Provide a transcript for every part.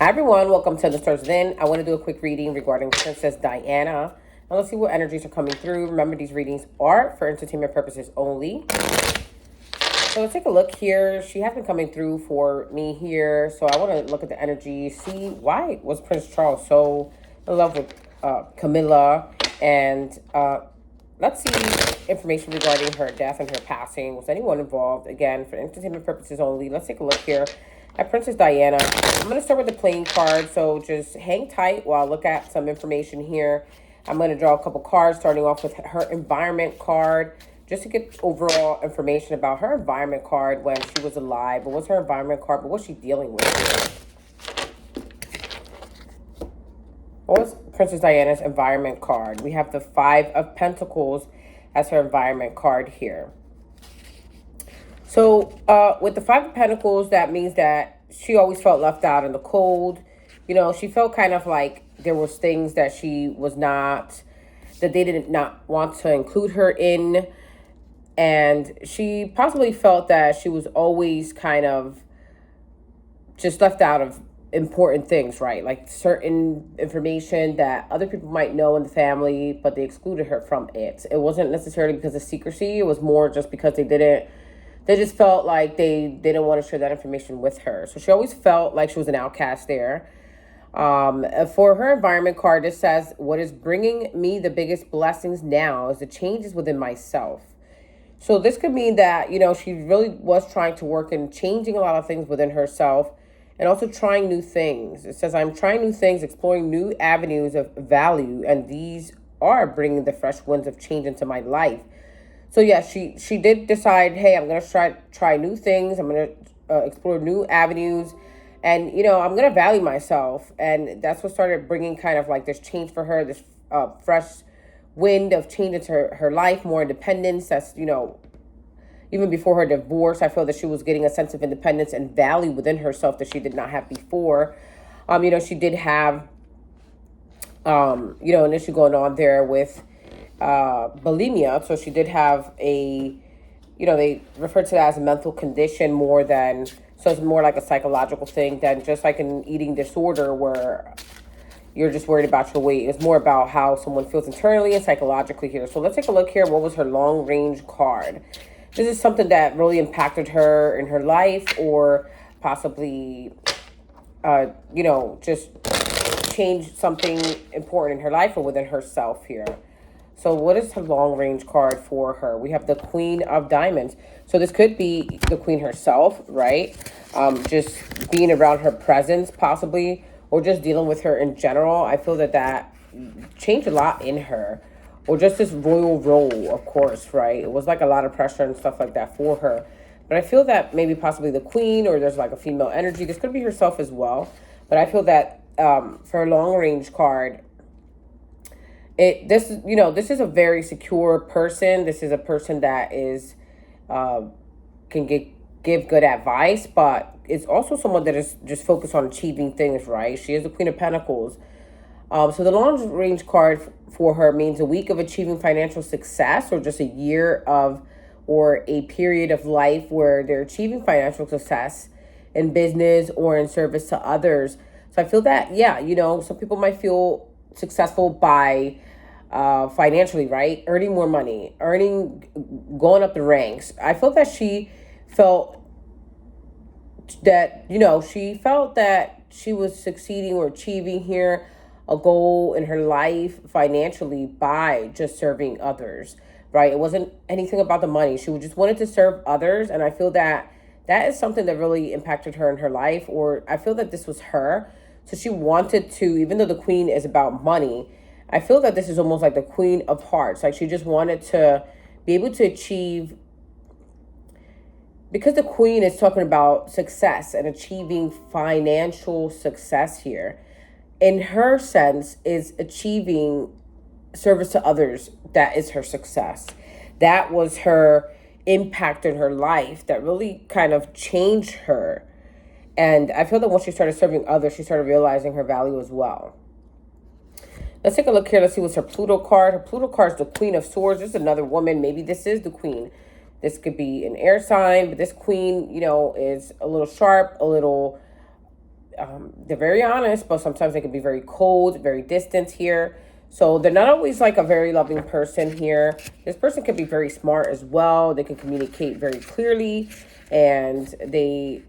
Hi everyone, welcome to the Stars Then. I want to do a quick reading regarding Princess Diana. Now let's see what energies are coming through. Remember, these readings are for entertainment purposes only. So let's take a look here. She has been coming through for me here. So I want to look at the energy, see why was Prince Charles so in love with Camilla. And let's see information regarding her death and her passing. Was anyone involved? Again, for entertainment purposes only. Let's take a look here at Princess Diana. I'm going to start with the playing card, so just hang tight while I look at some information here. I'm going to draw a couple cards, starting off with her environment card, just to get overall information about her environment card when she was alive. What was her environment card? But what's she dealing with here? What was Princess Diana's environment card? We have the Five of Pentacles as her environment card here. So with the Five of Pentacles, that means that she always felt left out in the cold. You know, she felt kind of like there was things that she was not, that they did not want to include her in. And she possibly felt that she was always kind of just left out of important things, right? Like certain information that other people might know in the family, but they excluded her from it. It wasn't necessarily because of secrecy. It was more just because they just felt like they didn't want to share that information with her. So she always felt like she was an outcast there. For her environment card, it says, what is bringing me the biggest blessings now is the changes within myself. So this could mean that, you know, she really was trying to work and changing a lot of things within herself and also trying new things. It says, I'm trying new things, exploring new avenues of value, and these are bringing the fresh winds of change into my life. So yeah, she did decide, hey, I'm going to try new things. I'm going to explore new avenues. And, you know, I'm going to value myself. And that's what started bringing kind of like this change for her, this fresh wind of change into her life, more independence. That's, you know, even before her divorce, I feel that she was getting a sense of independence and value within herself that she did not have before. You know, she did have, you know, an issue going on there with bulimia. So she did have a, you know, they refer to that as a mental condition more than, so it's more like a psychological thing than just like an eating disorder where you're just worried about your weight. It's more about how someone feels internally and psychologically here. So let's take a look here. What was her long range card? This is something that really impacted her in her life, or possibly, you know, just changed something important in her life or within herself here. So what is her long range card for her? We have the Queen of Diamonds. So this could be the Queen herself, right? Just being around her presence possibly, or just dealing with her in general. I feel that that changed a lot in her. Or just this royal role, of course, right? It was like a lot of pressure and stuff like that for her. But I feel that maybe possibly the Queen, or there's like a female energy. This could be herself as well. But I feel that for a long range card, this is a very secure person. This is a person that is can give good advice, but it's also someone that is just focused on achieving things, right? She is the Queen of Pentacles. So the long range card for her means a week of achieving financial success, or just a year of, or a period of life where they're achieving financial success in business or in service to others. So I feel that, yeah, you know, some people might feel successful by financially, right? Earning more money, going up the ranks. I felt that she felt that, you know, she felt that she was succeeding or achieving here a goal in her life financially by just serving others, right? It wasn't anything about the money. She just wanted to serve others. And I feel that that is something that really impacted her in her life, or I feel that this was her. So she wanted to, even though the Queen is about money, I feel that this is almost like the Queen of Hearts. Like she just wanted to be able to achieve, because the Queen is talking about success and achieving financial success here. In her sense, is achieving service to others. That is her success. That was her impact in her life that really kind of changed her. And I feel that once she started serving others, she started realizing her value as well. Let's take a look here. Let's see what's her Pluto card. Her Pluto card is the Queen of Swords. This is another woman. Maybe this is the Queen. This could be an air sign, but this Queen, you know, is a little sharp, a little They're very honest, but sometimes they can be very cold, very distant here. So they're not always like a very loving person here. This person can be very smart as well. They can communicate very clearly, and they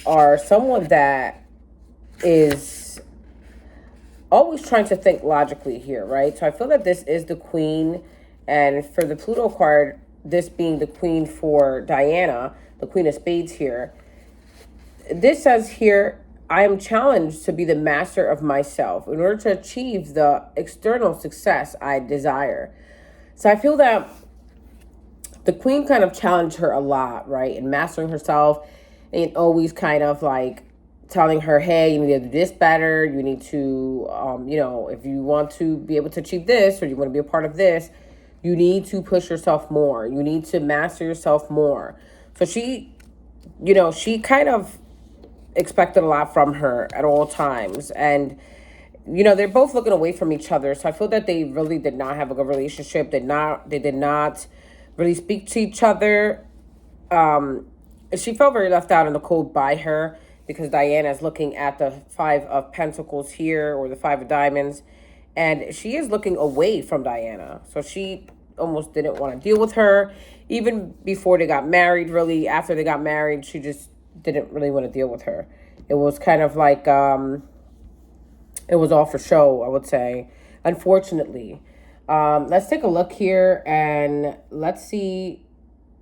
are someone that is always trying to think logically here, right? So I feel that this is the queen, and for the Pluto card, this being the queen for Diana, the queen of spades here, this says here, I am challenged to be the master of myself in order to achieve the external success I desire. So I feel that the queen kind of challenged her a lot, right? In mastering herself and always kind of like telling her, hey, you need to do this better. You need to, if you want to be able to achieve this or you want to be a part of this, you need to push yourself more. You need to master yourself more. So she kind of expected a lot from her at all times. And, they're both looking away from each other. So I feel that they really did not have a good relationship. They did not really speak to each other. She felt very left out in the cold by her because Diana is looking at the Five of Pentacles here, or the Five of Diamonds, and she is looking away from Diana. So she almost didn't want to deal with her. Even before they got married, really, after they got married, she just didn't really want to deal with her. It was kind of like, it was all for show, I would say, unfortunately. Let's take a look here and let's see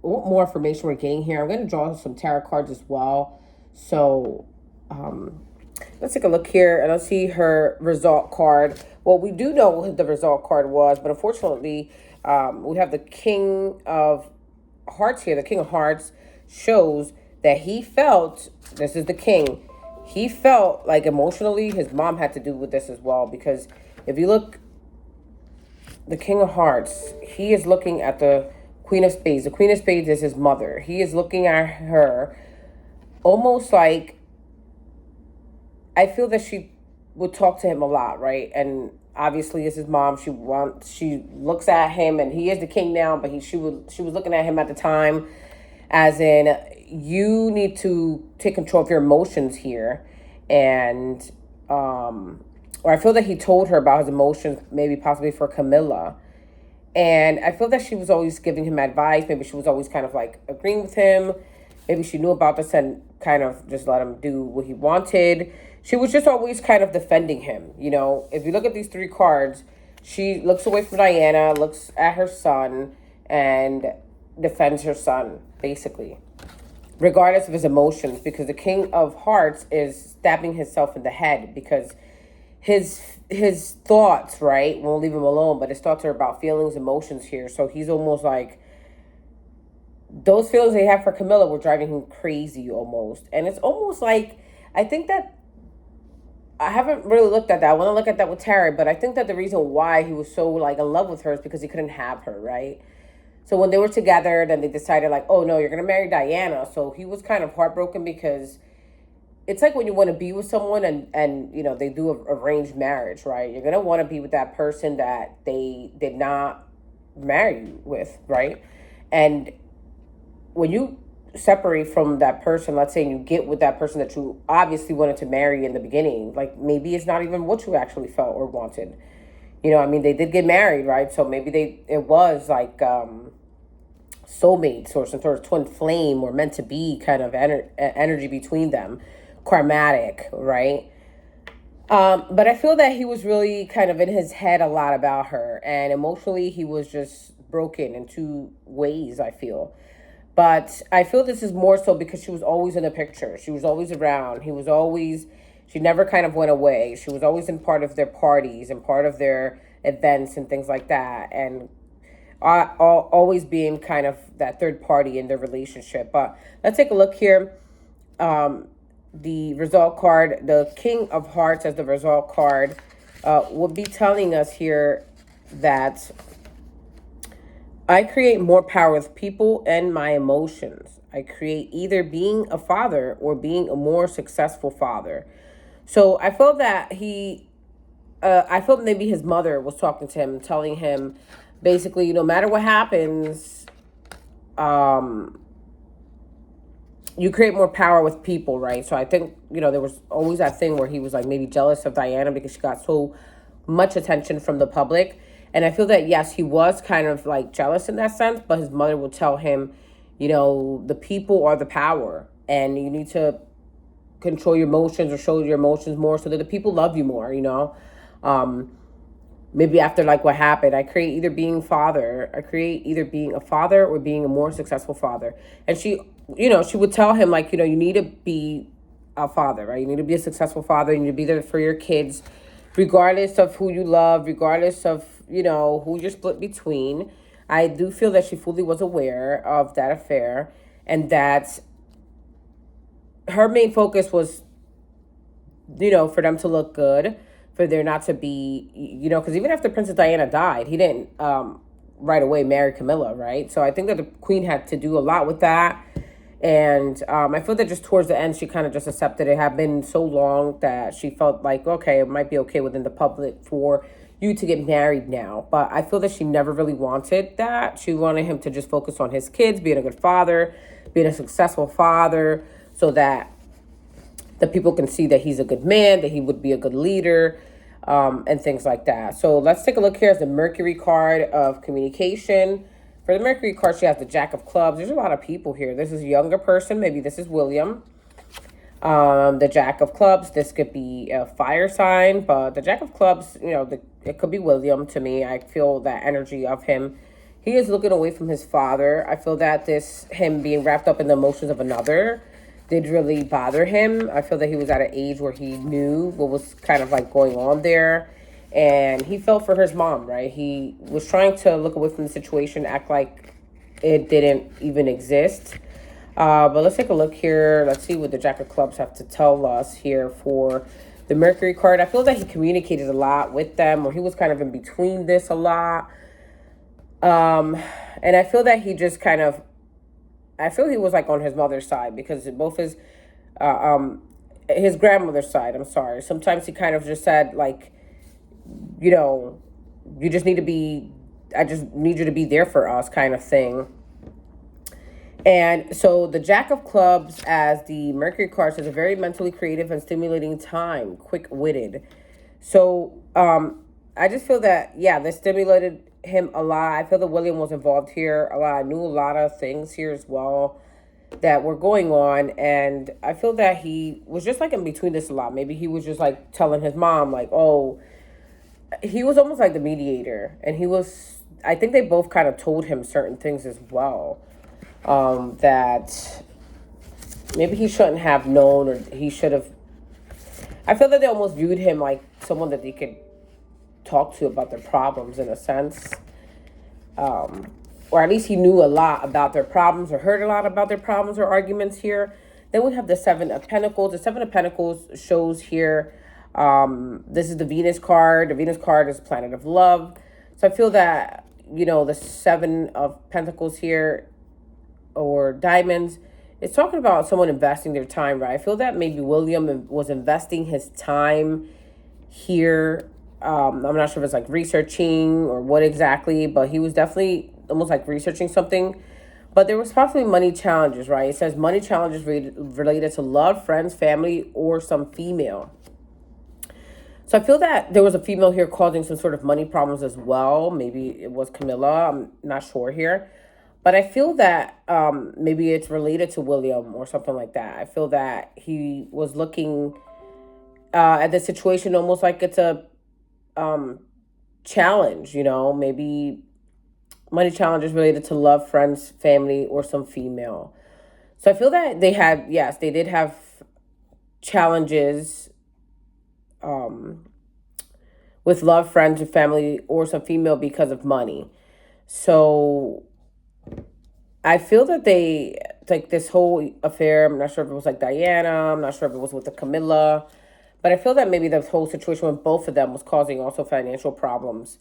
what more information we're getting here. I'm going to draw some tarot cards as well. So let's take a look here and let's see her result card. Well, we do know what the result card was, but unfortunately, we have the King of Hearts here. The King of Hearts shows that he felt, this is the king, he felt like emotionally his mom had to do with this as well. Because if you look, the King of Hearts, he is looking at the Queen of Spades. The Queen of Spades is his mother. He is looking at her almost like, I feel that she would talk to him a lot, right? And obviously, as his mom, she looks at him, and he is the king now, but she was looking at him at the time as in, you need to take control of your emotions here. And or I feel that he told her about his emotions, maybe possibly for Camilla. And I feel that she was always giving him advice. Maybe she was always kind of like agreeing with him. Maybe she knew about this and kind of just let him do what he wanted. She was just always kind of defending him. If you look at these three cards, she looks away from Diana, looks at her son, and defends her son, basically, regardless of his emotions, because the King of Hearts is stabbing himself in the head because his thoughts, right, won't leave him alone, but his thoughts are about feelings, emotions here. So he's almost like, those feelings they have for Camilla were driving him crazy almost. And it's almost like, I think that, I haven't really looked at that. I want to look at that with Tarot, but I think that the reason why he was so like in love with her is because he couldn't have her, right? So when they were together, then they decided like, oh no, you're going to marry Diana. So he was kind of heartbroken because it's like when you want to be with someone and they do a arranged marriage, right? You're going to want to be with that person that they did not marry you with, right? And when you separate from that person, let's say, and you get with that person that you obviously wanted to marry in the beginning, like maybe it's not even what you actually felt or wanted. They did get married, right? So maybe it was like soulmates or some sort of twin flame or meant to be kind of energy between them, karmatic, right? But I feel that he was really kind of in his head a lot about her, and emotionally he was just broken in two ways, I feel. But I feel this is more so because she was always in the picture. She was always around. She never kind of went away. She was always in part of their parties and part of their events and things like that. And always being kind of that third party in their relationship. But let's take a look here. The result card, the King of Hearts as the result card, will be telling us here that I create more power with people and my emotions. I create either being a father or being a more successful father. So I felt that I felt maybe his mother was talking to him, telling him basically, no matter what happens, you create more power with people, right? So I think, there was always that thing where he was like maybe jealous of Diana because she got so much attention from the public. And I feel that, yes, he was kind of like jealous in that sense, but his mother would tell him, the people are the power, and you need to control your emotions or show your emotions more so that the people love you more. Maybe after like what happened, I create either being a father or being a more successful father. And she would tell him like, you need to be a father, right? You need to be a successful father. You need to be there for your kids, regardless of who you love, regardless of, who you're split between. I do feel that she fully was aware of that affair, and that her main focus was, for them to look good, for there not to be, because even after Princess Diana died, he didn't right away marry Camilla, right? So I think that the queen had to do a lot with that. And I feel that just towards the end, she kind of just accepted it had been so long that she felt like, okay, it might be okay within the public for you to get married now. But I feel that she never really wanted that. She wanted him to just focus on his kids, being a good father, being a successful father, so that the people can see that he's a good man, that he would be a good leader, and things like that. So let's take a look here as the Mercury card of communication. For the Mercury card, she has the Jack of Clubs. There's a lot of people here. This is a younger person. Maybe this is William. The Jack of Clubs, this could be a fire sign, but the Jack of Clubs, it could be William to me. I feel that energy of him. He is looking away from his father. I feel that him being wrapped up in the emotions of another did really bother him. I feel that he was at an age where he knew what was kind of like going on there. And he felt for his mom, right? He was trying to look away from the situation, act like it didn't even exist. But let's take a look here. Let's see what the Jack of Clubs have to tell us here for the Mercury card. I feel that he communicated a lot with them, or he was kind of in between this a lot. And I feel that I feel he was like on his mother's side, because both his grandmother's side, I'm sorry. Sometimes he kind of just said like, you just need to be, I just need you to be there for us kind of thing. And so the Jack of Clubs as the Mercury card says a very mentally creative and stimulating time, quick-witted. So I just feel that, yeah, this stimulated him a lot. I feel that William was involved here a lot. I knew a lot of things here as well that were going on. And I feel that he was just like in between this a lot. Maybe he was just like telling his mom like, oh, he was almost like the mediator. And I think they both kind of told him certain things as well. That maybe he shouldn't have known, or he should have. I feel that they almost viewed him like someone that they could talk to about their problems in a sense. Or at least he knew a lot about their problems, or heard a lot about their problems or arguments here. Then we have the Seven of Pentacles. The Seven of Pentacles shows here, this is the Venus card. The Venus card is planet of love. So I feel that, the Seven of Pentacles here, or diamonds, it's talking about someone investing their time, right? I feel that maybe William was investing his time here. I'm not sure if it's like researching or what exactly, but he was definitely almost like researching something. But there was possibly money challenges, right? It says money challenges related to love, friends, family, or some female. So I feel that there was a female here causing some sort of money problems as well. Maybe it was Camilla. I'm not sure here. But I feel that maybe it's related to William or something like that. I feel that he was looking at the situation almost like it's a challenge, maybe money challenges related to love, friends, family, or some female. So I feel that they did have challenges with love, friends, and family, or some female because of money. So I feel that they, like this whole affair, I'm not sure if it was like Diana, I'm not sure if it was with the Camilla, but I feel that maybe the whole situation with both of them was causing also financial problems.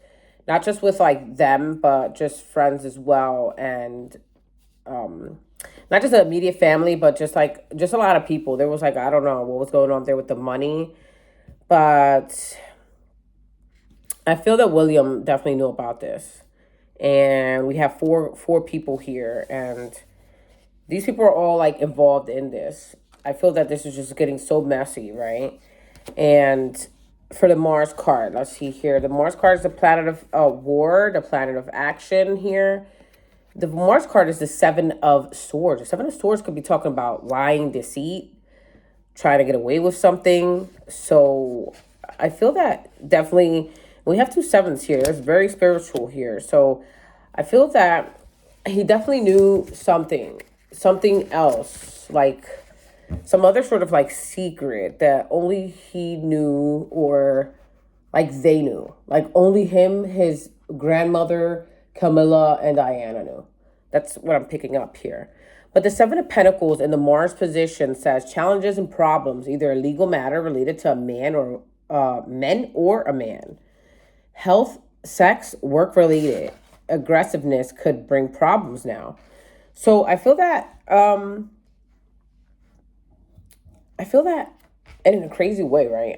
Not just with like them, but just friends as well. And not just the immediate family, but just a lot of people. There was like, I don't know what was going on there with the money. But I feel that William definitely knew about this. And we have four people here, and These people are all like involved in this. I feel that this is just getting so messy, right? And for the Mars card, let's see here. The Mars card is the planet of war, the planet of action here. The Mars card is the Seven of Swords. The Seven of Swords could be talking about lying, deceit, trying to get away with something. So I feel that definitely we have two sevens here. It's very spiritual here. So I feel that he definitely knew something else, like some other sort of like secret that only he knew, or like they knew. Like only him, his grandmother, Camilla, and Diana knew. That's what I'm picking up here. But the Seven of Pentacles in the Mars position says challenges and problems, either a legal matter related to a man or men or a man. Health, sex, work related. Aggressiveness could bring problems now. So I feel that in a crazy way, right?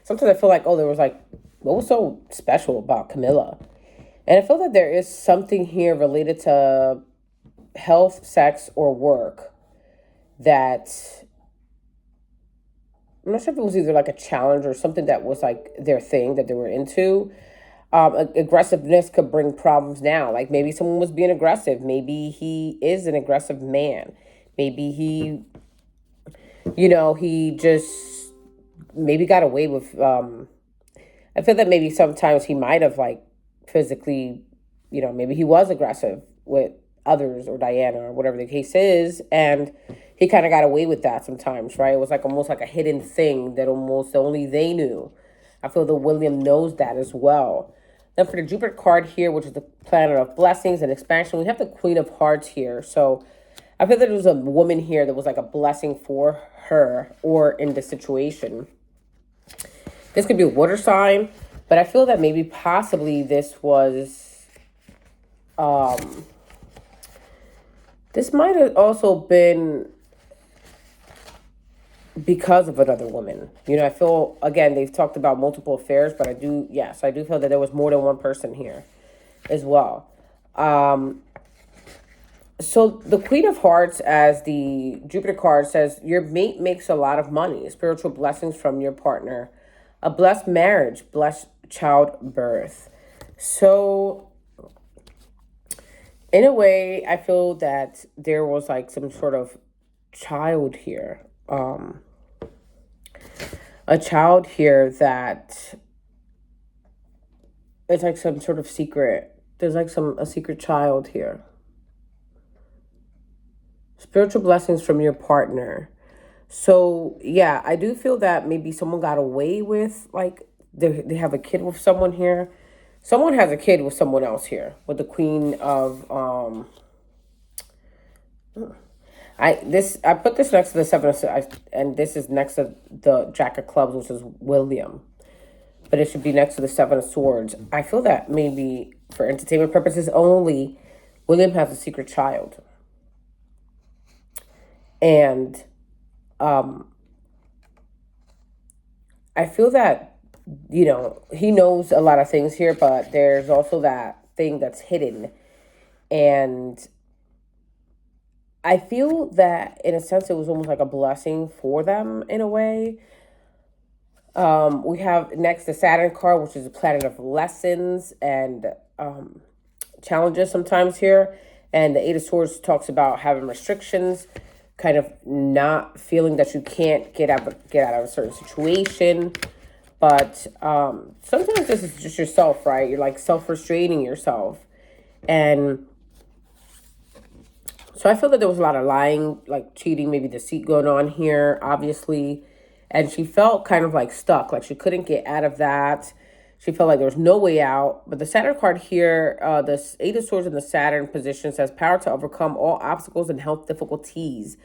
Sometimes I feel like, oh, there was like, what was so special about Camilla? And I feel that there is something here related to health, sex, or work that I'm not sure if it was either like a challenge or something that was like their thing that they were into. Aggressiveness could bring problems now. Like maybe someone was being aggressive. Maybe he is an aggressive man. Maybe he just maybe got away with. I feel that maybe sometimes he might have like physically, maybe he was aggressive with others or Diana or whatever the case is, and he kind of got away with that sometimes, right? It was like almost like a hidden thing that almost only they knew. I feel that William knows that as well. Then for the Jupiter card here, which is the planet of blessings and expansion, we have the Queen of Hearts here. So I feel that there was a woman here that was like a blessing for her or in the situation. This could be a water sign, but I feel that maybe possibly this might have also been because of another woman. I feel, again, they've talked about multiple affairs, but I do feel that there was more than one person here as well. So the Queen of Hearts, as the Jupiter card, says your mate makes a lot of money, spiritual blessings from your partner, a blessed marriage, blessed childbirth. So in a way, I feel that there was like some sort of child here. A child here that it's like some sort of secret. There's like a secret child here. Spiritual blessings from your partner. So yeah, I do feel that maybe someone got away with like they have a kid with someone here. Someone has a kid with someone else here with the Queen of I put this next to the and this is next to the Jack of Clubs, which is William, but it should be next to the Seven of Swords. I feel that maybe for entertainment purposes only, William has a secret child, and I feel that he knows a lot of things here, but there's also that thing that's hidden, and I feel that in a sense it was almost like a blessing for them in a way. We have next the Saturn card, which is a planet of lessons and challenges sometimes here. And the Eight of Swords talks about having restrictions, kind of not feeling that you can't get out of a certain situation. But sometimes this is just yourself, right? You're like self-restraining yourself. And so I feel that there was a lot of lying, like cheating, maybe deceit going on here, obviously. And she felt kind of like stuck, like she couldn't get out of that. She felt like there was no way out. But the Saturn card here, the Eight of Swords in the Saturn position says power to overcome all obstacles and health difficulties.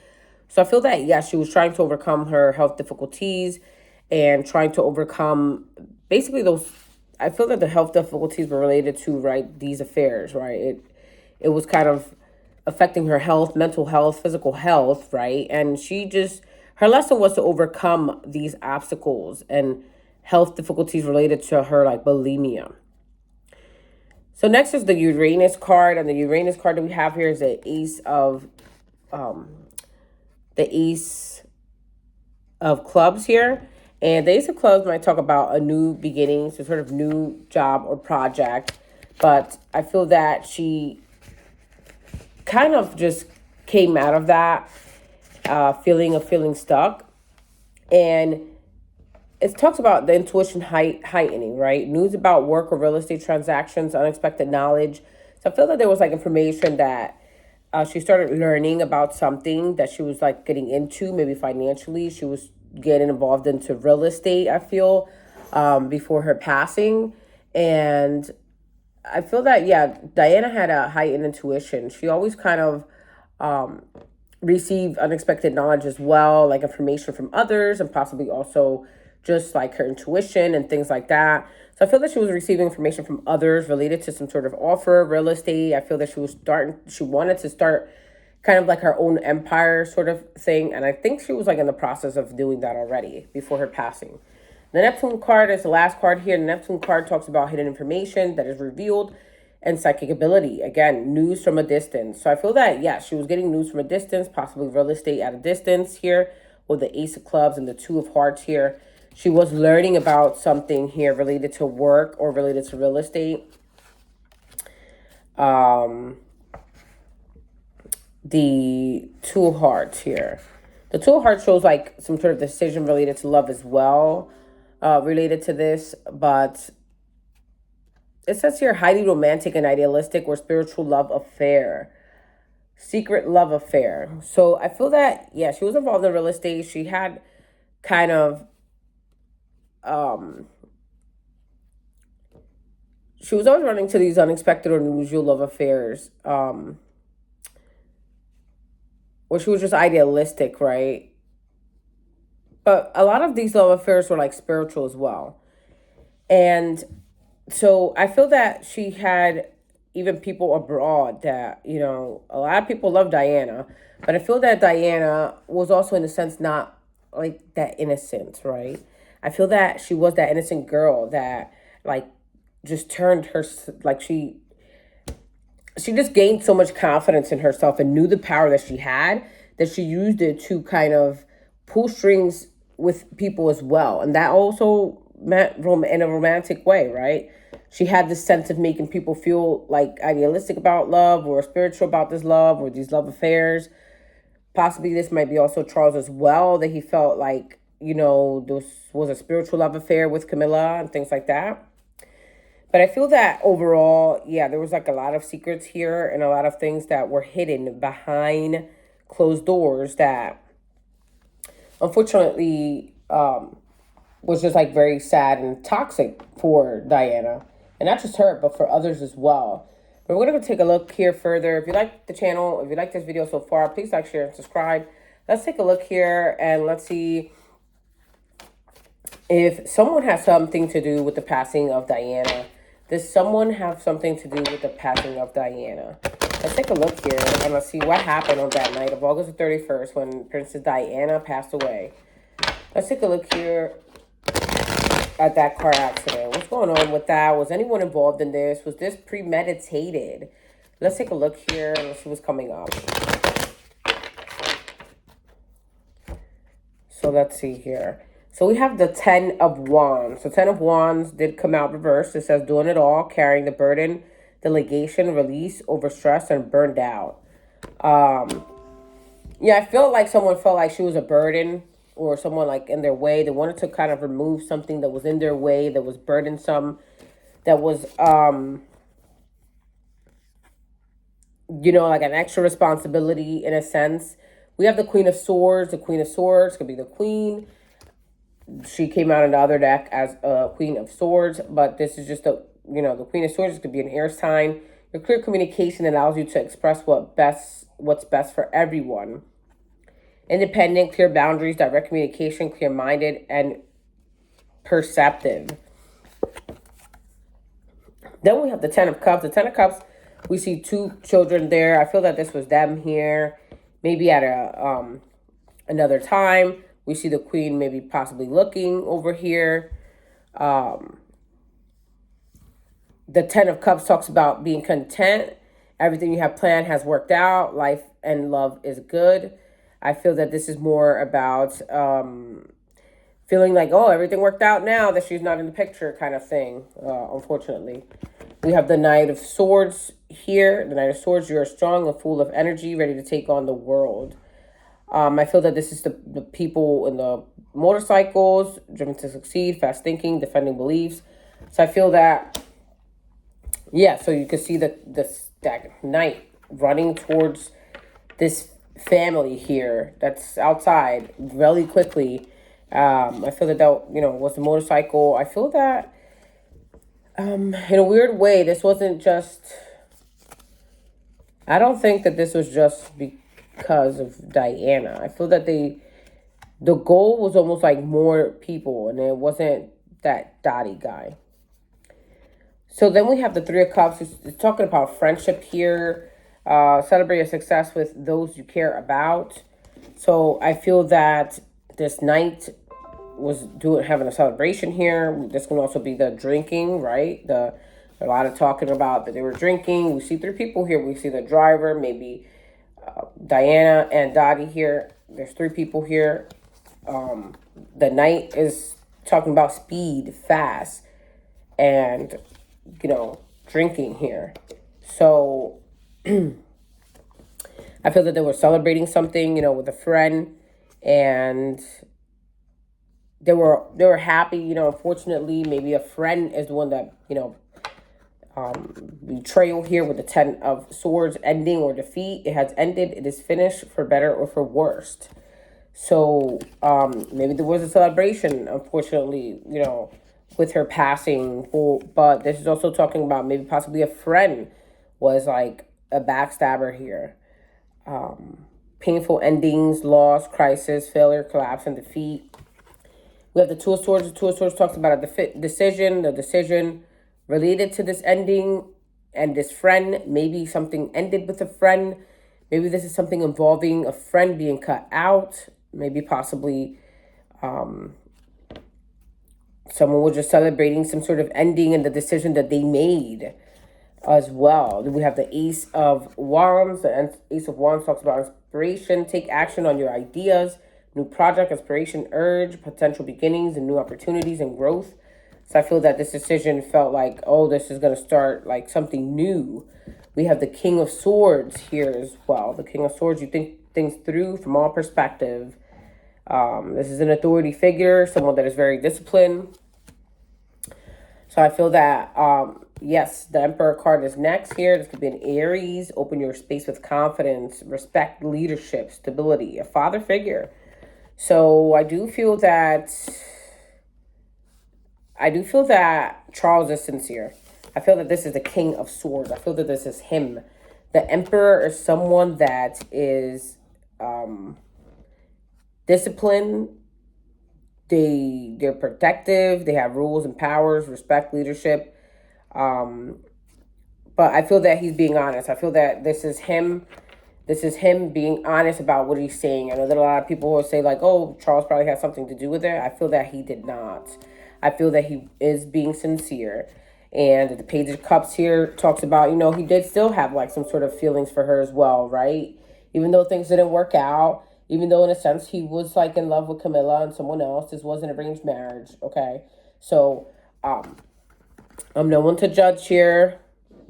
So I feel that, yeah, she was trying to overcome her health difficulties and trying to overcome basically those. I feel that the health difficulties were related to, right, these affairs, right? It was kind of affecting her health, mental health, physical health, right? And her lesson was to overcome these obstacles and health difficulties related to her, like bulimia. So next is the Uranus card, and the Uranus card that we have here is the Ace of the Ace of Clubs here. And the Ace of Clubs might talk about a new beginning, so sort of new job or project. But I feel that she kind of just came out of that feeling of feeling stuck. And it talks about the intuition heightening, right? News about work or real estate transactions, unexpected knowledge. So I feel that there was like information that she started learning about something that she was like getting into, maybe financially. She was getting involved into real estate, I feel, before her passing. And I feel that, yeah, Diana had a heightened intuition. She always kind of received unexpected knowledge as well, like information from others and possibly also just like her intuition and things like that. So I feel that she was receiving information from others related to some sort of offer, real estate. I feel that she wanted to start kind of like her own empire sort of thing. And I think she was like in the process of doing that already before her passing. The Neptune card is the last card here. The Neptune card talks about hidden information that is revealed and psychic ability. Again, news from a distance. So I feel that, yeah, she was getting news from a distance, possibly real estate at a distance here with the Ace of Clubs and the Two of Hearts here. She was learning about something here related to work or related to real estate. The Two of Hearts here. The Two of Hearts shows like some sort of decision related to love as well, related to this. But it says here highly romantic and idealistic or spiritual love affair. Secret love affair. So I feel that, yeah, she was involved in real estate. She had kind of she was always running to these unexpected or unusual love affairs, where she was just idealistic, right? But a lot of these love affairs were like spiritual as well. And so I feel that she had even people abroad that, a lot of people love Diana, but I feel that Diana was also, in a sense, not like that innocent, right? I feel that she was that innocent girl that, like, just turned her, like, she just gained so much confidence in herself and knew the power that she had, that she used it to kind of pull strings with people as well. And that also meant in a romantic way, right? She had this sense of making people feel like idealistic about love or spiritual about this love or these love affairs. Possibly this might be also Charles as well, that he felt like, this was a spiritual love affair with Camilla and things like that. But I feel that overall, yeah, there was like a lot of secrets here and a lot of things that were hidden behind closed doors that unfortunately was just like very sad and toxic for Diana. And not just her, but for others as well. But we're going to take a look here further. If you like the channel, if you like this video so far, please like, share, and subscribe. Let's take a look here and let's see if someone has something to do with the passing of Diana. Does someone have something to do with the passing of Diana? Let's take a look here and let's see what happened on that night of August the 31st when Princess Diana passed away. Let's take a look here at that car accident. What's going on with that? Was anyone involved in this? Was this premeditated? Let's take a look here and let's see what's coming up. So let's see here. So we have the 10 of Wands. So 10 of Wands did come out reversed. It says doing it all, carrying the burden, delegation, release, overstressed, and burned out. Yeah, I felt like someone felt like she was a burden or someone like in their way. They wanted to kind of remove something that was in their way, that was burdensome, that was, like an extra responsibility in a sense. We have the Queen of Swords. The Queen of Swords could be the Queen. She came out in the other deck as a Queen of Swords, but this is just the Queen of Swords could be an air sign. Your clear communication allows you to express what's best for everyone. Independent, clear boundaries, direct communication, clear-minded, and perceptive. Then we have the 10 of Cups. The 10 of Cups, we see two children there. I feel that this was them here. Maybe at another time. We see the Queen maybe possibly looking over here. The 10 of Cups talks about being content everything you have planned has worked out. Life and love is good. I feel that this is more about feeling like, oh, everything worked out now that she's not in the picture kind of thing, unfortunately. We have the Knight of Swords here. The Knight of Swords, you are strong and full of energy, ready to take on the world. I feel that this is the people in the motorcycles, driven to succeed, fast thinking, defending beliefs. So I feel that, yeah, so you can see that knight running towards this family here that's outside really quickly. I feel that was the motorcycle. I feel that in a weird way, this wasn't just, I don't think that this was just because of Diana. I feel that the goal was almost like more people, and it wasn't that Dottie guy. So then we have the Three of Cups. It's talking about friendship here. Celebrate your success with those you care about. So I feel that this night was having a celebration here. This can also be the drinking, right? A lot of talking about that they were drinking. We see three people here. We see the driver, maybe Diana and Dottie here. There's three people here. The night is talking about speed, fast, and drinking here. So I feel that they were celebrating something, with a friend, and they were happy. Unfortunately, maybe a friend is the one that betrayal here with the Ten of Swords, ending or defeat. It has ended. It is finished, for better or for worst. So maybe there was a celebration, unfortunately, with her passing. But this is also talking about maybe possibly a friend was like a backstabber here. Painful endings, loss, crisis, failure, collapse, and defeat. We have the Two of Swords. The Two of Swords talks about the decision related to this ending and this friend. Maybe something ended with a friend. Maybe this is something involving a friend being cut out. Maybe possibly someone was just celebrating some sort of ending and the decision that they made as well. We have the Ace of Wands. The Ace of Wands talks about inspiration. Take action on your ideas. New project, inspiration, urge, potential beginnings, and new opportunities and growth. So I feel that this decision felt like, oh, this is going to start like something new. We have the King of Swords here as well. The King of Swords, you think things through from all perspective. This is an authority figure, someone that is very disciplined. So I feel that, yes, the Emperor card is next here. This could be an Aries. Open your space with confidence, respect, leadership, stability, a father figure. So I do feel that Charles is sincere. I feel that this is the King of Swords. I feel that this is him. The Emperor is someone that is disciplined. They're protective. They have rules and powers, respect, leadership. But I feel that he's being honest. I feel that this is him. This is him being honest about what he's saying. I know that a lot of people will say like, oh, Charles probably has something to do with it. I feel that he did not. I feel that he is being sincere. And the Page of Cups here talks about, he did still have like some sort of feelings for her as well, right? Even though things didn't work out, even though in a sense he was like in love with Camilla and someone else, this was an arranged marriage, okay? So, I'm no one to judge here,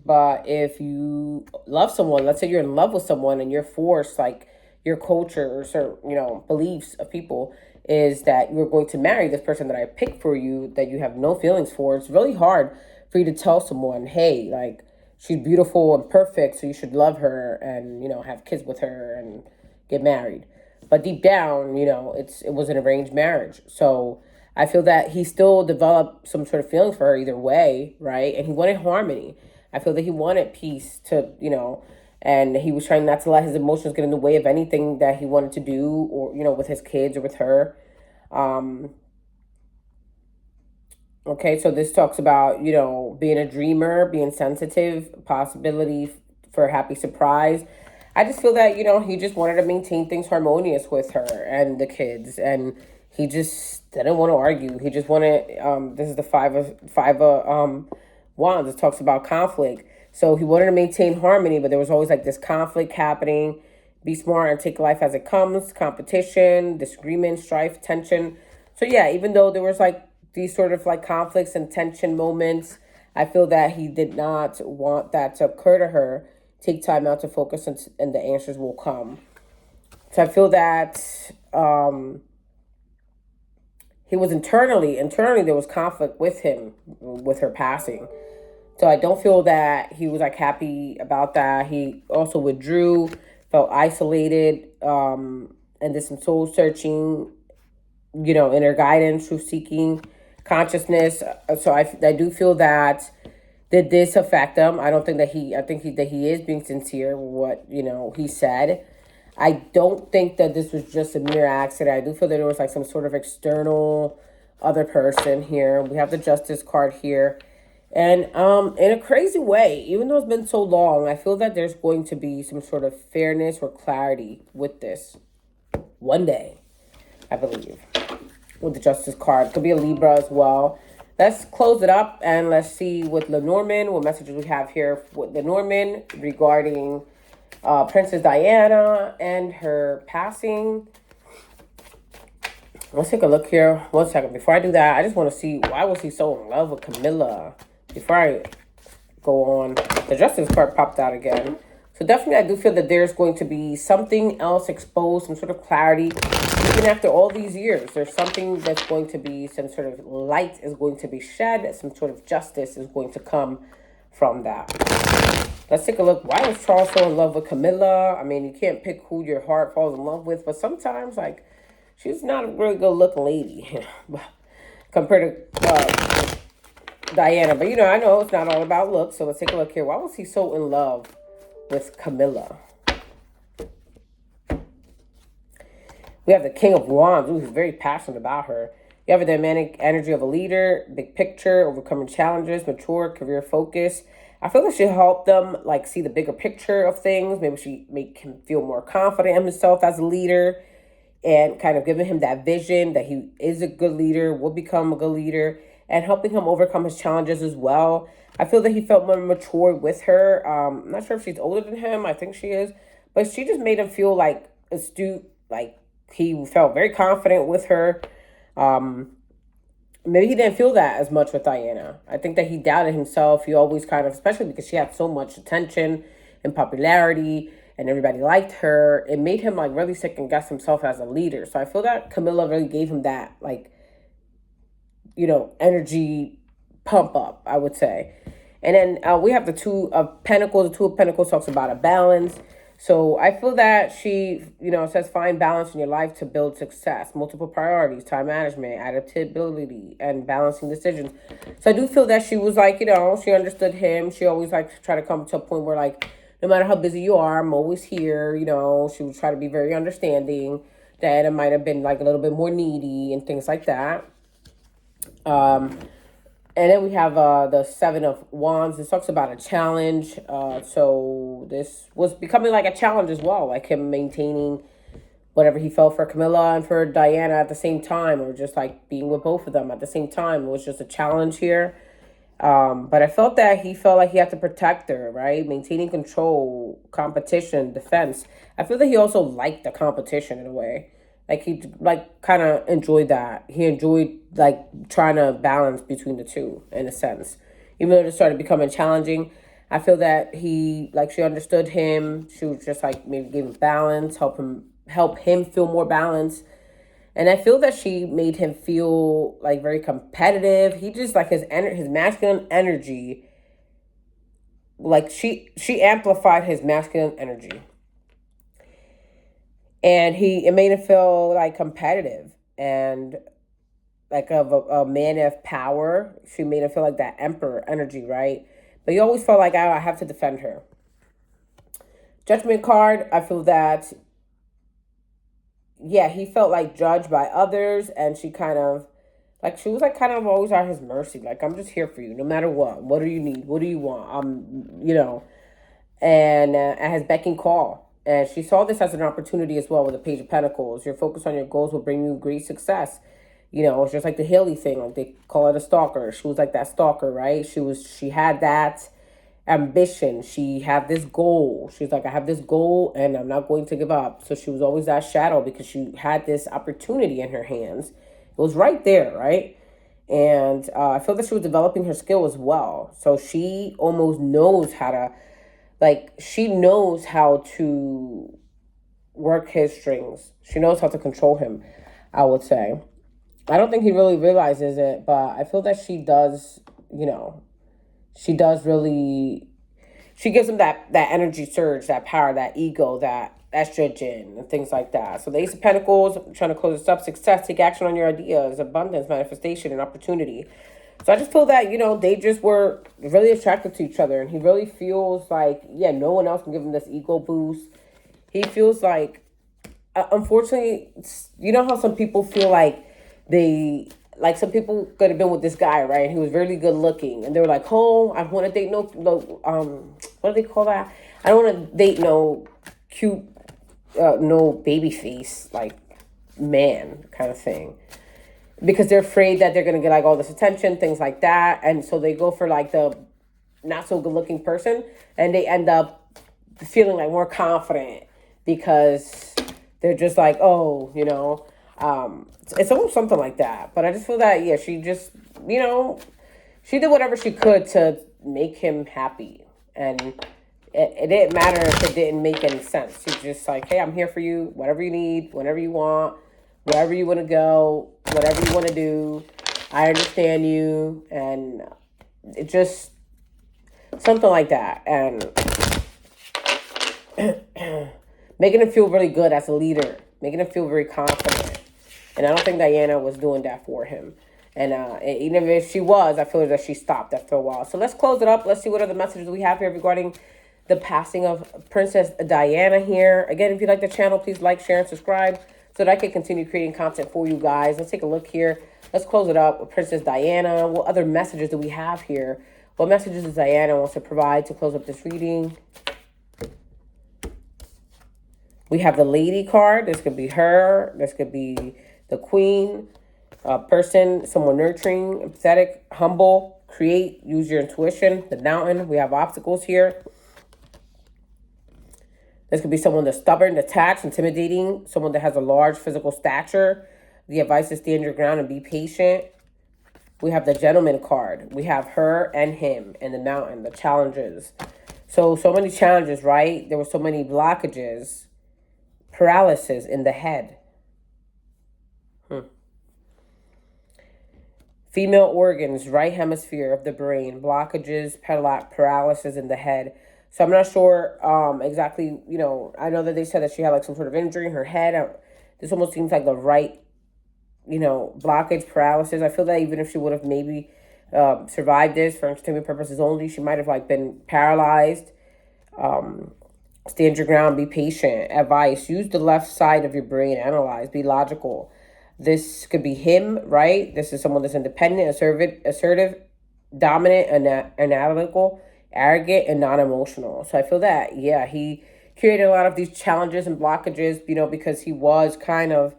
but if you love someone, let's say you're in love with someone and you're forced, like your culture or beliefs of people is that you're going to marry this person that I picked for you, that you have no feelings for, it's really hard for you to tell someone, hey, like, she's beautiful and perfect, so you should love her and, have kids with her and get married. But deep down, it was an arranged marriage. So I feel that he still developed some sort of feelings for her either way, right? And he wanted harmony. I feel that he wanted peace to, and he was trying not to let his emotions get in the way of anything that he wanted to do or, with his kids or with her. Okay, so this talks about, being a dreamer, being sensitive, possibility for a happy surprise. I just feel that, he just wanted to maintain things harmonious with her and the kids. And he just didn't want to argue. He just wanted, this is the five of wands. It talks about conflict. So he wanted to maintain harmony, but there was always like this conflict happening. Be smart and take life as it comes, competition, disagreement, strife, tension. So yeah, even though there was like these sort of like conflicts and tension moments, I feel that he did not want that to occur to her. Take time out to focus, and the answers will come. So I feel that he was internally there was conflict with him with her passing. So I don't feel that he was like happy about that. He also withdrew, felt isolated, and did some soul searching, inner guidance, truth seeking, consciousness. So I do feel that did this affect him. I don't think that I think that he is being sincere with what, he said. I don't think that this was just a mere accident. I do feel that there was like some sort of external other person here. We have the justice card here. And in a crazy way, even though it's been so long, I feel that there's going to be some sort of fairness or clarity with this one day, I believe, with the justice card. Could be a Libra as well. Let's close it up and let's see with Lenormand what messages we have here with Lenormand regarding Princess Diana and her passing. Let's take a look here. 1 second. Before I do that, I just want to see, why was he so in love with Camilla? Before I go on, the justice card popped out again. So definitely I do feel that there's going to be something else exposed, some sort of clarity. Even after all these years, there's something that's going to be, some sort of light is going to be shed. Some sort of justice is going to come from that. Let's take a look. Why was Charles so in love with Camilla? I mean, you can't pick who your heart falls in love with, but sometimes, like, she's not a really good looking lady compared to Diana. But, I know it's not all about looks. So let's take a look here. Why was he so in love with Camilla? We have the King of Wands, who's very passionate about her. You have the dynamic energy of a leader, big picture, overcoming challenges, mature, career focus. I feel like she helped them like see the bigger picture of things. Maybe she make him feel more confident in himself as a leader, and kind of giving him that vision that he is a good leader, will become a good leader, and helping him overcome his challenges as well. I feel that he felt more mature with her. I'm not sure if she's older than him. I think she is. But she just made him feel like astute, like he felt very confident with her. Maybe he didn't feel that as much with Diana. I think that he doubted himself. He always kind of, especially because she had so much attention and popularity and everybody liked her, it made him like really second guess himself as a leader. So I feel that Camilla really gave him that like, energy pump up, I would say. And then we have the Two of Pentacles. The Two of Pentacles talks about a balance. So I feel that she, says find balance in your life to build success, multiple priorities, time management, adaptability, and balancing decisions. So I do feel that she was like, she understood him. She always like to try to come to a point where like, no matter how busy you are, I'm always here. She would try to be very understanding. That it might have been like a little bit more needy and things like that. And then we have the Seven of Wands. This talks about a challenge. So this was becoming like a challenge as well, like him maintaining whatever he felt for Camilla and for Diana at the same time, or just like being with both of them at the same time. It was just a challenge here. But I felt that he felt like he had to protect her, right? Maintaining control, competition, defense. I feel that he also liked the competition in a way. Like he like kind of enjoyed that. He enjoyed like trying to balance between the two in a sense. Even though it started becoming challenging, I feel that she understood him. She was just like maybe gave him balance, help him feel more balanced. And I feel that she made him feel like very competitive. He just like his masculine energy. Like she amplified his masculine energy. And it made him feel like competitive and like of a man of power. She made him feel like that emperor energy, right? But he always felt like I have to defend her. Judgment card, I feel that, yeah, he felt like judged by others, and she kind of, like, she was like kind of always at his mercy. Like, I'm just here for you, no matter what. What do you need? What do you want? And at his beck and call. And she saw this as an opportunity as well with the Page of Pentacles. Your focus on your goals will bring you great success. It's just like the Haley thing. Like they call it a stalker. She was like that stalker, right? She had that. ambition. She had this goal. She's like, I have this goal and I'm not going to give up. So she was always that shadow because she had this opportunity in her hands. It was right there, right? And I feel that she was developing her skill as well. So she almost knows how to, like, she knows how to work his strings. She knows how to control him, I would say. I don't think he really realizes it, but I feel that she does, you know, she does really, she gives him that energy surge, that power, that ego, that estrogen, and things like that. So the Ace of Pentacles, I'm trying to close this up: success, take action on your ideas, abundance, manifestation, and opportunity. So I just feel that, they just were really attracted to each other. And he really feels like, yeah, no one else can give him this ego boost. He feels like, unfortunately, you know how some people feel like some people could have been with this guy, right? And he was really good looking. And they were like, oh, I don't want to date what do they call that? I don't want to date no cute, no baby face, like, man kind of thing. Because they're afraid that they're going to get like all this attention, things like that. And so they go for like the not so good looking person, and they end up feeling like more confident because they're just like, oh, it's almost something like that. But I just feel that, yeah, she just, she did whatever she could to make him happy. And it didn't matter if it didn't make any sense. She's just like, hey, I'm here for you, whatever you need, whenever you want, wherever you want to go, whatever you want to do. I understand you. And it just, something like that. And making him feel really good as a leader, making him feel very confident. And I don't think Diana was doing that for him. And even if she was, I feel that she stopped after a while. So let's close it up. Let's see what other messages we have here regarding the passing of Princess Diana here. Again, if you like the channel, please like, share, and subscribe so that I can continue creating content for you guys. Let's take a look here. Let's close it up with Princess Diana. What other messages do we have here? What messages does Diana wants to provide to close up this reading? We have the Lady card. This could be her. This could be the Queen. Person, someone nurturing, empathetic, humble, create, use your intuition. The Mountain. We have obstacles here. This could be someone that's stubborn, detached, intimidating. Someone that has a large physical stature. The advice is stand your ground and be patient. We have the Gentleman card. We have her and him and the Mountain, the challenges. So many challenges, right? There were so many blockages. Paralysis in the head. Female organs, right hemisphere of the brain. Blockages, paralysis in the head. So I'm not sure exactly, I know that they said that she had like some sort of injury in her head. This almost seems like the right, blockage, paralysis. I feel that even if she would have maybe survived this for entertainment purposes only, she might have like been paralyzed. Stand your ground, be patient. Advice, use the left side of your brain, analyze, be logical. This could be him, right? This is someone that's independent, assertive, dominant, analytical, arrogant, and non-emotional. So I feel that, yeah, he created a lot of these challenges and blockages, because he was kind of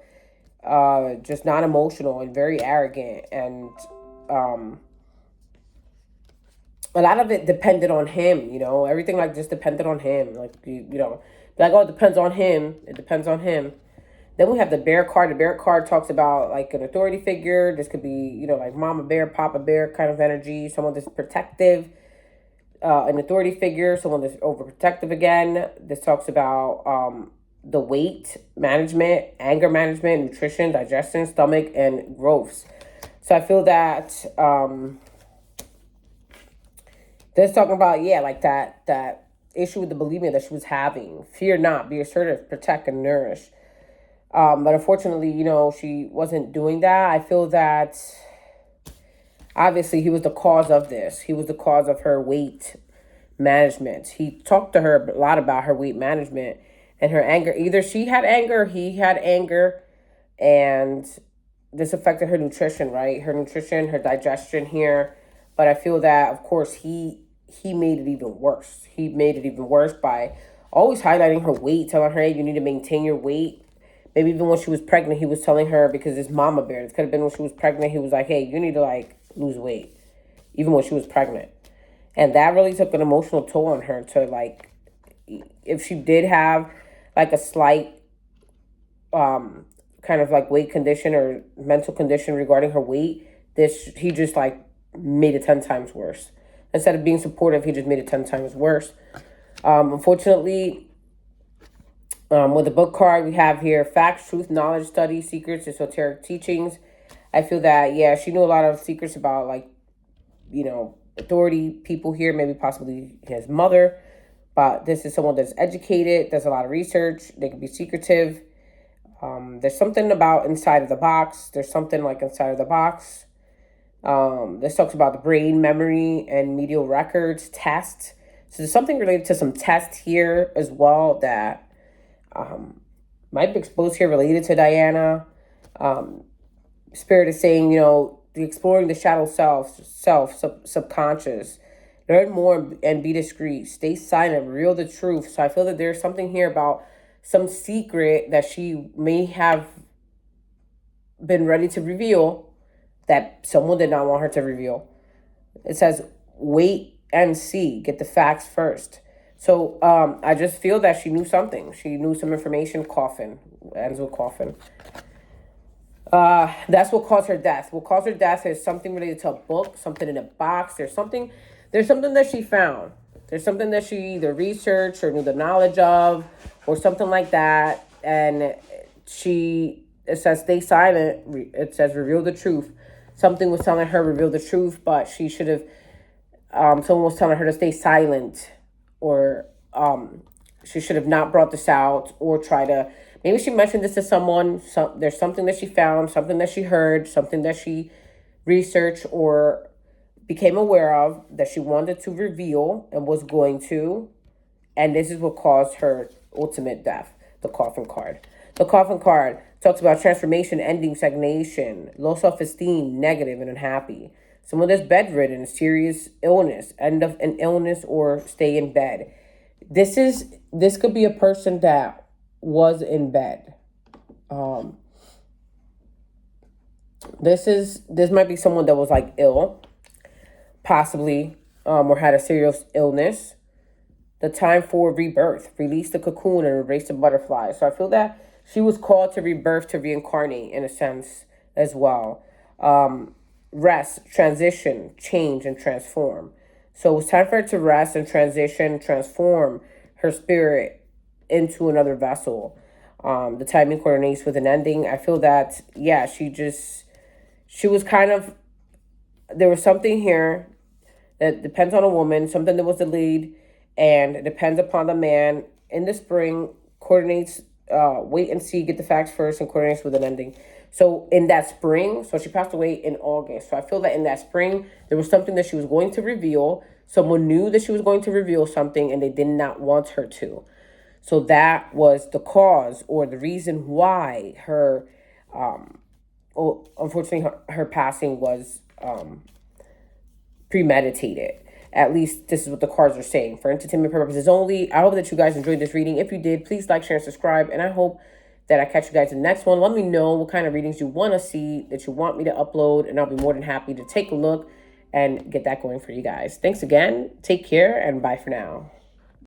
just non-emotional and very arrogant. And a lot of it depended on him, everything like just depended on him. Like, like, oh, it depends on him. It depends on him. Then we have the Bear card. The Bear card talks about like an authority figure. This could be, like Mama Bear, Papa Bear kind of energy. Someone that's protective, an authority figure, someone that's overprotective again. This talks about the weight management, anger management, nutrition, digestion, stomach, and growths. So I feel that this talking about, yeah, like that issue with the bulimia that she was having. Fear not, be assertive, protect, and nourish. But unfortunately, she wasn't doing that. I feel that obviously he was the cause of this. He was the cause of her weight management. He talked to her a lot about her weight management and her anger. Either she had anger, he had anger, and this affected her nutrition, right? Her nutrition, her digestion here. But I feel that, of course, he made it even worse. He made it even worse by always highlighting her weight, telling her, hey, you need to maintain your weight. Maybe even when she was pregnant, he was telling her, because it's Mama Bear. It could have been when she was pregnant. He was like, hey, you need to, like, lose weight. Even when she was pregnant. And that really took an emotional toll on her to like, if she did have like a slight kind of like weight condition or mental condition regarding her weight, this he just like made it 10 times worse. Instead of being supportive, he just made it 10 times worse. Unfortunately, with the book card, we have here facts, truth, knowledge, study, secrets, esoteric teachings. I feel that, yeah, she knew a lot of secrets about, like, authority people here, maybe possibly his mother. But this is someone that's educated, does a lot of research. They can be secretive. There's something about inside of the box. There's something like inside of the box. This talks about the brain, memory, and medial records, tests. So there's something related to some tests here as well that might be exposed here related to Diana. Spirit is saying, the exploring the shadow subconscious. Learn more and be discreet. Stay silent. Reveal the truth. So I feel that there's something here about some secret that she may have been ready to reveal that someone did not want her to reveal. It says, wait and see. Get the facts first. So I just feel that she knew something. She knew some information. Coffin. Ends with coffin. That's what caused her death. What caused her death is something related to a book, something in a box. There's something that she found. There's something that she either researched or knew the knowledge of or something like that. And it says, stay silent. It says, reveal the truth. Something was telling her, reveal the truth, but she should have, someone was telling her to stay silent, or she should have not brought this out or try to, maybe she mentioned this to someone. There's something that she found, something that she heard, something that she researched or became aware of that she wanted to reveal and was going to. And this is what caused her ultimate death, the coffin card. The coffin card talks about transformation, ending, stagnation, low self-esteem, negative and unhappy. Someone that's bedridden, serious illness, end of an illness or stay in bed. This could be a person that was in bed. This might be someone that was like ill, possibly, or had a serious illness. The time for rebirth, release the cocoon and embrace the butterfly. So I feel that she was called to rebirth, to reincarnate in a sense as well. Rest, transition, change, and transform. So it's time for her to rest and transition, transform her spirit into another vessel. The timing coordinates with an ending. I feel that, yeah, she was kind of, there was something here that depends on a woman, something that was delayed, and it depends upon the man. In the spring, coordinates, wait and see, get the facts first, and coordinates with an ending. So in that spring, so she passed away in August. So I feel that in that spring, there was something that she was going to reveal. Someone knew that she was going to reveal something, and they did not want her to. So that was the cause or the reason why her, unfortunately, her passing was premeditated. At least this is what the cards are saying. For entertainment purposes only. I hope that you guys enjoyed this reading. If you did, please like, share, and subscribe. And I hope that I catch you guys in the next one. Let me know what kind of readings you want to see, that you want me to upload, and I'll be more than happy to take a look and get that going for you guys. Thanks again. Take care, and bye for now.